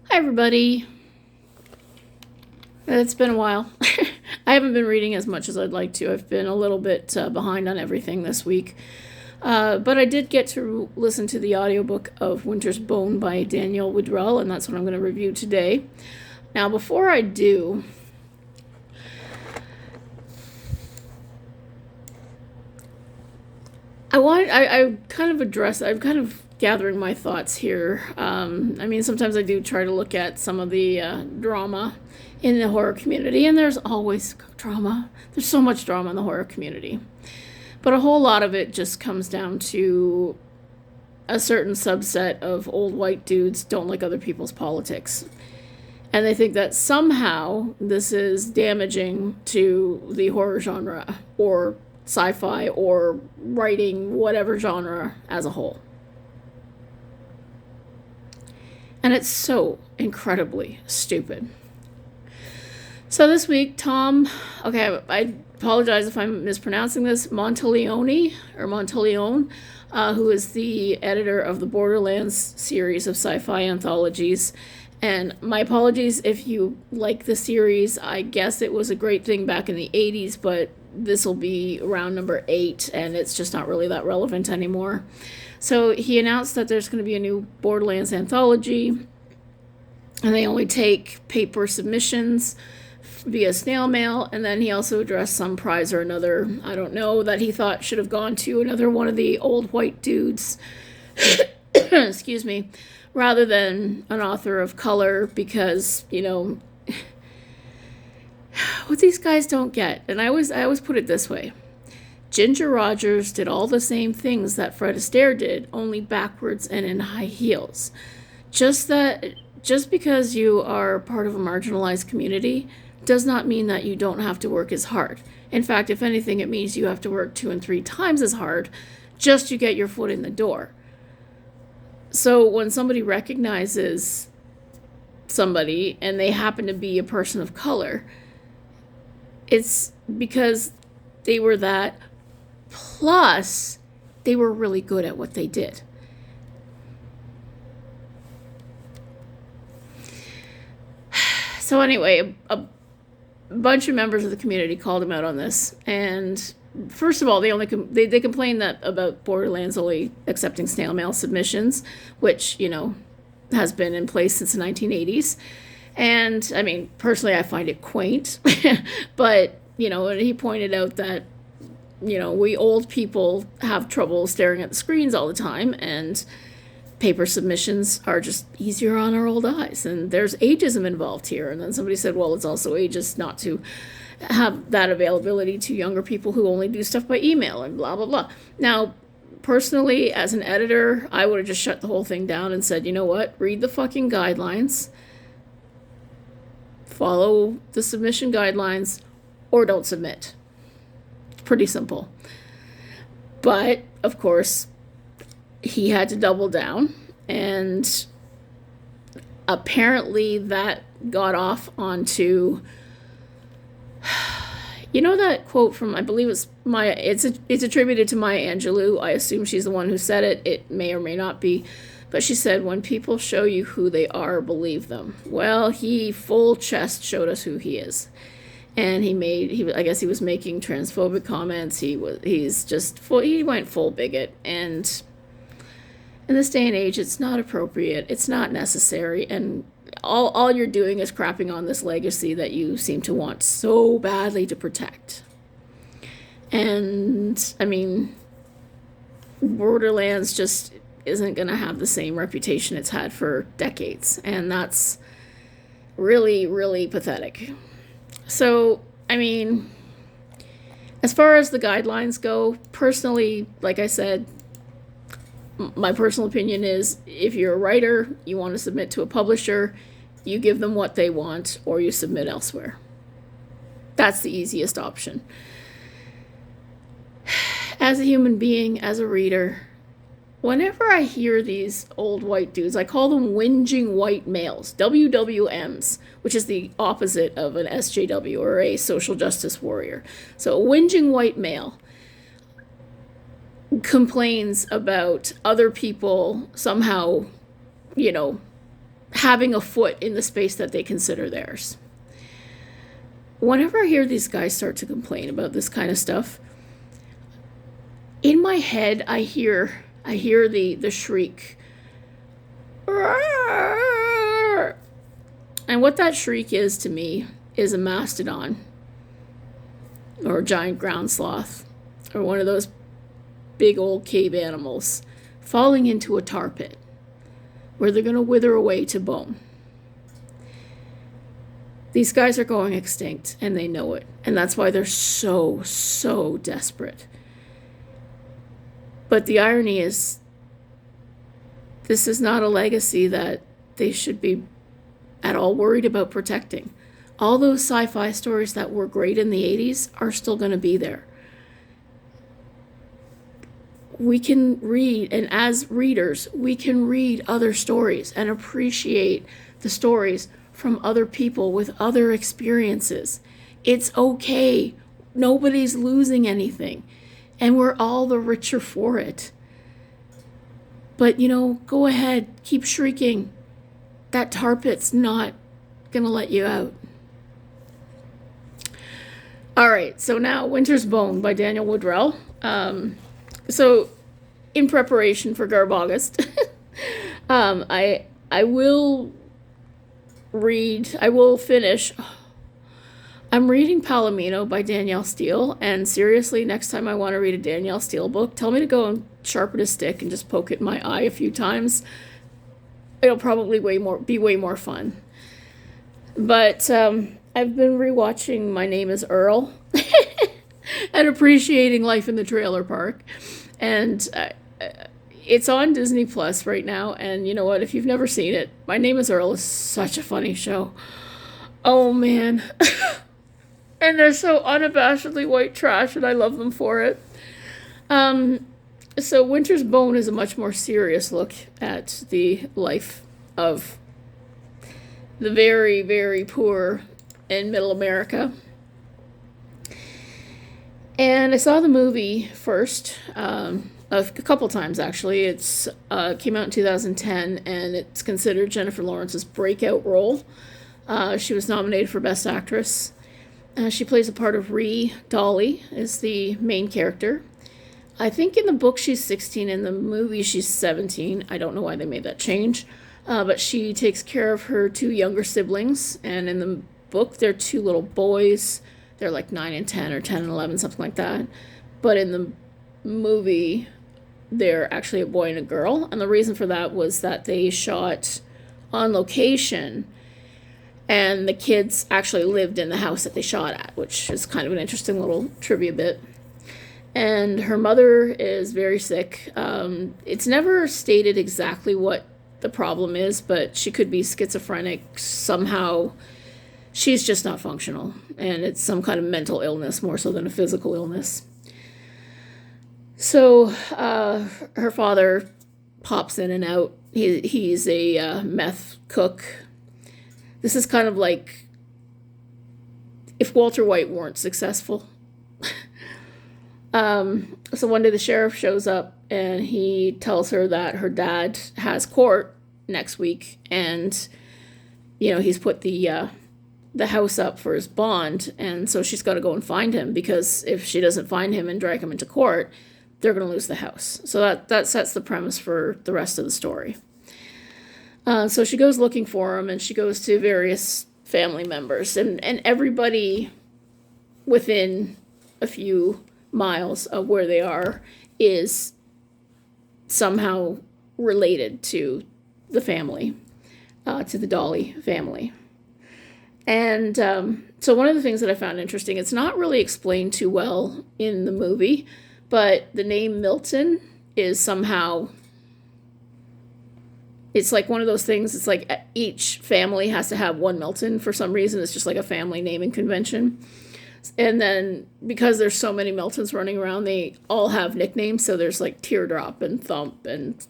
Hi, everybody. It's been a while. I haven't been reading as much as I'd like to. I've been a little bit behind on everything this week. But I did get to listen to the audiobook of Winter's Bone by Daniel Woodell, and that's what I'm going to review today. Now, before I do, I kind of address, I'm kind of gathering my thoughts here. Sometimes I do try to look at some of the drama in the horror community, and there's always drama. There's so much drama in the horror community. But a whole lot of it just comes down to a certain subset of old white dudes don't like other people's politics. And they think that somehow this is damaging to the horror genre or sci-fi or writing, whatever genre as a whole. And it's so incredibly stupid. So this week, I apologize if I'm mispronouncing this, Monteleone, who is the editor of the Borderlands series of sci-fi anthologies. And my apologies if you like the series. I guess it was a great thing back in the 80s, but this will be round number 8, and it's just not really that relevant anymore. So he announced that there's going to be a new Borderlands anthology, and they only take paper submissions via snail mail. And then he also addressed some prize or another, I don't know, that he thought should have gone to another one of the old white dudes, excuse me, rather than an author of color, because, what these guys don't get, and I always put it this way: Ginger Rogers did all the same things that Fred Astaire did, only backwards and in high heels. Just because you are part of a marginalized community does not mean that you don't have to work as hard. In fact, if anything, it means you have to work 2 and 3 times as hard just to get your foot in the door. So when somebody recognizes somebody and they happen to be a person of color, it's because they were that, plus they were really good at what they did. So anyway, a bunch of members of the community called him out on this, and first of all, they complained that about Borderlands only accepting snail mail submissions, which has been in place since the 1980s. And I mean, personally, I find it quaint, but he pointed out that we old people have trouble staring at the screens all the time, and paper submissions are just easier on our old eyes, and there's ageism involved here. And then somebody said, well, it's also ageist not to have that availability to younger people who only do stuff by email and blah blah blah. Now, personally, as an editor, I would have just shut the whole thing down and said, you know what, read the fucking guidelines, follow the submission guidelines, or don't submit. Pretty simple. But of course, he had to double down, and apparently that got off onto, that quote from, I believe it's attributed to Maya Angelou. I assume she's the one who said it. It may or may not be. But she said, when people show you who they are, believe them. Well, he full chest showed us who he is. And I guess he was making transphobic comments. He went full bigot. And in this day and age, it's not appropriate. It's not necessary. And all you're doing is crapping on this legacy that you seem to want so badly to protect. And, I mean, Borderlands just isn't going to have the same reputation it's had for decades. And that's really, really pathetic. So, I mean, as far as the guidelines go, personally, like I said, my personal opinion is, if you're a writer, you want to submit to a publisher, you give them what they want, or you submit elsewhere. That's the easiest option. As a human being, as a reader, whenever I hear these old white dudes, I call them whinging white males, WWMs, which is the opposite of an SJW, or a social justice warrior. So a whinging white male complains about other people somehow, having a foot in the space that they consider theirs. Whenever I hear these guys start to complain about this kind of stuff, in my head I hear the shriek. And what that shriek is to me is a mastodon or a giant ground sloth or one of those big old cave animals falling into a tar pit where they're going to wither away to bone. These guys are going extinct, and they know it. And that's why they're so, so desperate. But the irony is, this is not a legacy that they should be at all worried about protecting. All those sci-fi stories that were great in the 80s are still going to be there. We can read, and as readers, we can read other stories and appreciate the stories from other people with other experiences. It's okay. Nobody's losing anything. And we're all the richer for it. But, go ahead. Keep shrieking. That tar pit's not going to let you out. All right. So now Winter's Bone by Daniel Woodell. So in preparation for Garb August, I will finish. I'm reading Palomino by Danielle Steele, and seriously, next time I want to read a Danielle Steele book, tell me to go and sharpen a stick and just poke it in my eye a few times. It'll probably be way more fun. But I've been rewatching My Name is Earl and appreciating life in the trailer park, and it's on Disney Plus right now, and you know what? If you've never seen it, My Name is Earl is such a funny show. Oh, man. And they're so unabashedly white trash, and I love them for it. So Winter's Bone is a much more serious look at the life of the very, very poor in Middle America. And I saw the movie first, a couple times actually. It's came out in 2010, and it's considered Jennifer Lawrence's breakout role. She was nominated for Best Actress. She plays the part of Ree. Dolly is the main character. I think in the book she's 16, in the movie she's 17. I don't know why they made that change. But she takes care of her two younger siblings, and in the book they're two little boys. They're like 9 and 10 or 10 and 11, something like that. But in the movie, they're actually a boy and a girl. And the reason for that was that they shot on location, and the kids actually lived in the house that they shot at, which is kind of an interesting little trivia bit. And her mother is very sick. It's never stated exactly what the problem is, but she could be schizophrenic somehow. She's just not functional, and it's some kind of mental illness more so than a physical illness. So her father pops in and out. He's a meth cook. This is kind of like if Walter White weren't successful. So one day the sheriff shows up, and he tells her that her dad has court next week, and he's put the house up for his bond, and so she's got to go and find him, because if she doesn't find him and drag him into court, they're going to lose the house. So that sets the premise for the rest of the story. So she goes looking for him, and she goes to various family members, and everybody within a few miles of where they are is somehow related to the family, to the Dolly family. And so one of the things that I found interesting, it's not really explained too well in the movie, but the name Milton is somehow, it's like one of those things, it's like each family has to have one Milton for some reason. It's just like a family naming convention. And then because there's so many Miltons running around, they all have nicknames. So there's like Teardrop and Thump and,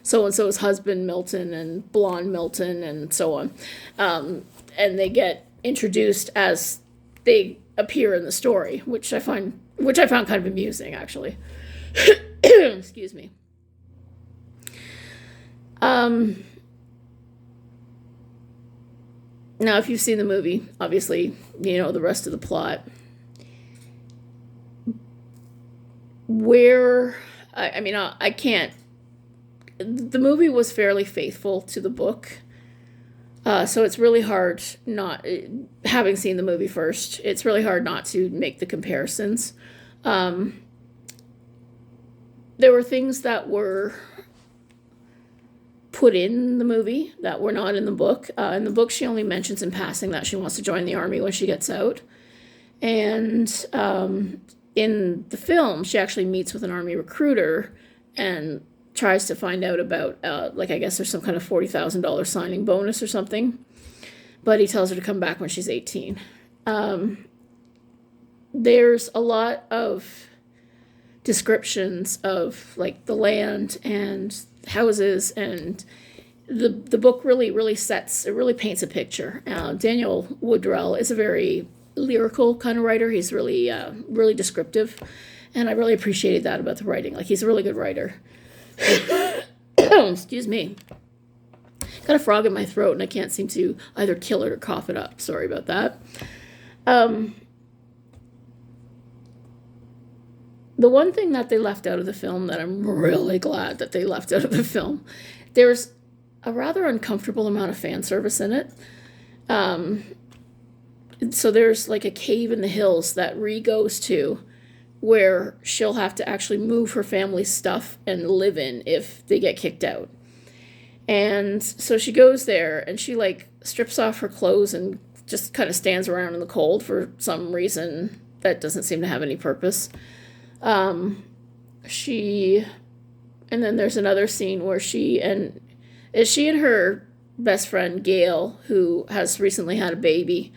so-and-so's husband Milton and Blonde Milton and so on. And they get introduced as they appear in the story, which I found kind of amusing, actually. Excuse me. Now, if you've seen the movie, obviously, you know the rest of the plot. I can't. The movie was fairly faithful to the book. So it's really hard not, having seen the movie first, it's really hard not to make the comparisons. There were things that were put in the movie that were not in the book. In the book, she only mentions in passing that she wants to join the army when she gets out. And in the film, she actually meets with an army recruiter and tries to find out about, I guess there's some kind of $40,000 signing bonus or something. But he tells her to come back when she's 18. There's a lot of descriptions of, like, the land and houses, and the book really paints a picture. Daniel Woodell is a very lyrical kind of writer. He's really, really descriptive. And I really appreciated that about the writing. Like, he's a really good writer. Excuse me. Got a frog in my throat and I can't seem to either kill it or cough it up. Sorry about that. The one thing that they left out of the film that I'm really glad that they left out of the film, there's a rather uncomfortable amount of fan service in it. So there's like a cave in the hills that Ree goes to, where she'll have to actually move her family's stuff and live in if they get kicked out. And so she goes there and she, like, strips off her clothes and just kind of stands around in the cold for some reason that doesn't seem to have any purpose. And then there's another scene where she and her best friend Gail, who has recently had a baby,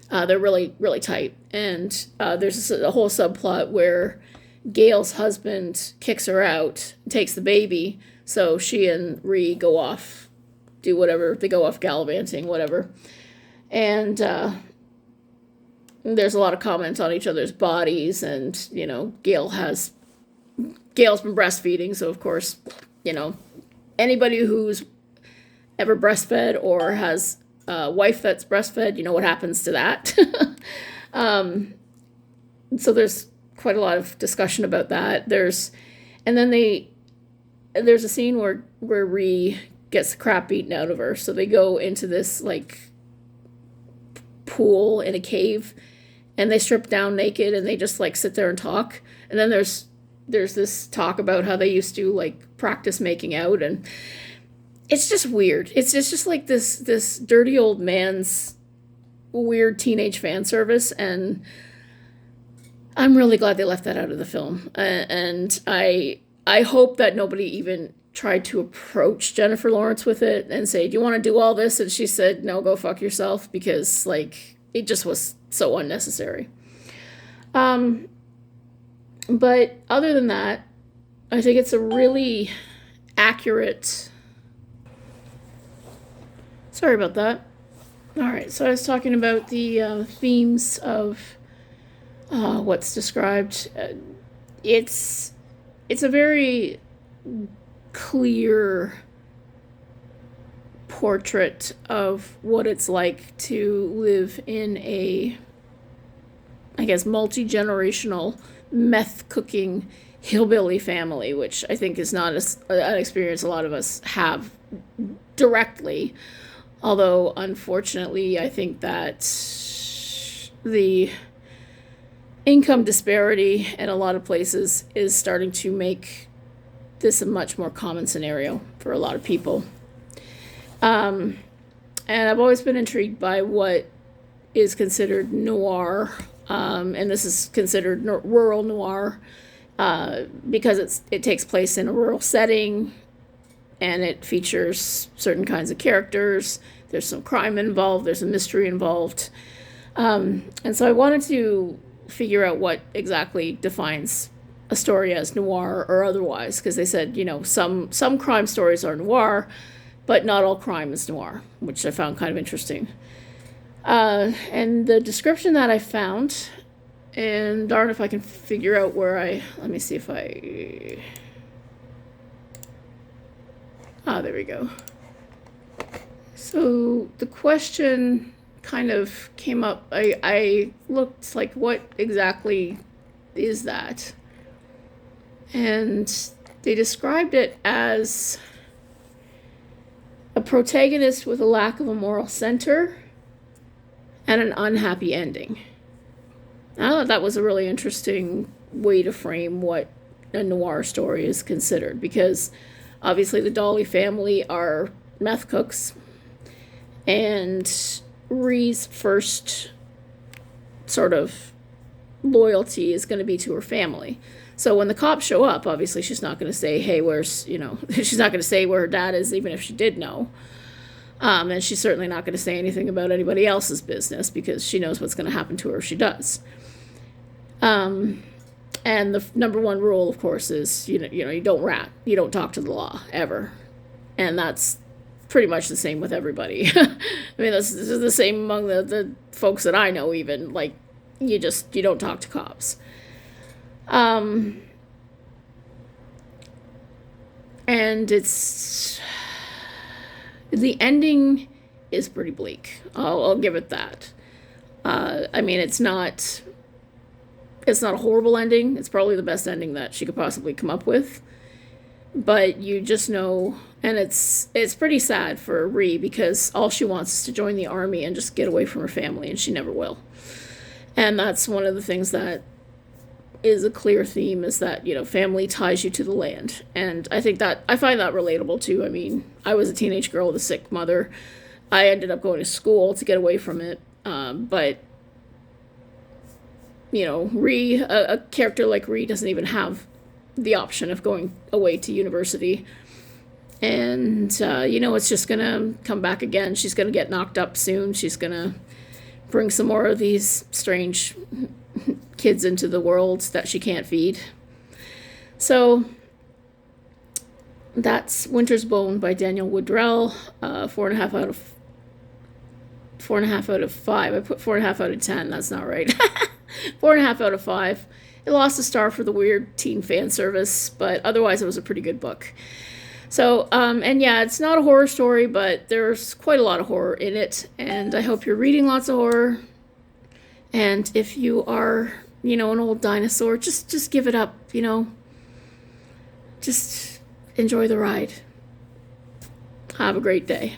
they're really, really tight. And there's a whole subplot where Gail's husband kicks her out, takes the baby, so she and Ree go off, do whatever. They go off gallivanting, whatever. And there's a lot of comments on each other's bodies, and, you know, Gail's been breastfeeding, so of course, you know, anybody who's ever breastfed or has a wife that's breastfed, you know what happens to that. So there's quite a lot of discussion about that. There's a scene where Ree gets the crap beaten out of her. So they go into this, like, pool in a cave, and they strip down naked, and they just, like, sit there and talk. And then there's this talk about how they used to, like, practice making out, and it's just weird. It's just like this dirty old man's weird teenage fan service, and I'm really glad they left that out of the film. And I hope that nobody even tried to approach Jennifer Lawrence with it and say, do you want to do all this? And she said, no, go fuck yourself, because, like, it just was so unnecessary. But other than that, I think it's a really accurate... Sorry about that. All right, so I was talking about the themes of what's described. It's a very clear portrait of what it's like to live in a, I guess, multi-generational meth-cooking hillbilly family, which I think is not an experience a lot of us have directly. Although, unfortunately, I think that the income disparity in a lot of places is starting to make this a much more common scenario for a lot of people. And I've always been intrigued by what is considered noir, and this is considered rural noir, because it takes place in a rural setting, and it features certain kinds of characters. There's some crime involved. There's a mystery involved. And so I wanted to figure out what exactly defines a story as noir or otherwise, because they said, you know, some crime stories are noir, but not all crime is noir, which I found kind of interesting. And the description that I found, and darn if I can figure out let me see if there we go. So the question kind of came up. I looked like, what exactly is that? And they described it as a protagonist with a lack of a moral center and an unhappy ending. I thought that was a really interesting way to frame what a noir story is considered, because obviously the Dolly family are meth cooks, and Rhee's first sort of loyalty is going to be to her family. So when the cops show up, obviously she's not going to say, hey, where's, she's not going to say where her dad is, even if she did know. And she's certainly not going to say anything about anybody else's business, because she knows what's going to happen to her if she does. And the number one rule, of course, is, you don't rat. You don't talk to the law, ever. And that's pretty much the same with everybody. I mean, this is the same among the folks that I know, even. Like, you don't talk to cops. And the ending is pretty bleak. I'll give it that. I mean, it's not a horrible ending. It's probably the best ending that she could possibly come up with. But you just know, and it's pretty sad for Rhee, because all she wants is to join the army and just get away from her family, and she never will. And that's one of the things that is a clear theme, is that, family ties you to the land. And I find that relatable too. I mean, I was a teenage girl with a sick mother. I ended up going to school to get away from it. But Rhee, a character like Rhee, doesn't even have the option of going away to university. And, it's just going to come back again. She's going to get knocked up soon. She's going to bring some more of these strange kids into the world that she can't feed. So that's Winter's Bone by Daniel Woodell. 4.5 out of 5. I put 4.5 out of 10. That's not right. 4.5 out of 5. It lost a star for the weird teen fan service, but otherwise it was a pretty good book. So, and yeah, it's not a horror story, but there's quite a lot of horror in it, and I hope you're reading lots of horror. And if you are, an old dinosaur, just give it up, Just enjoy the ride. Have a great day.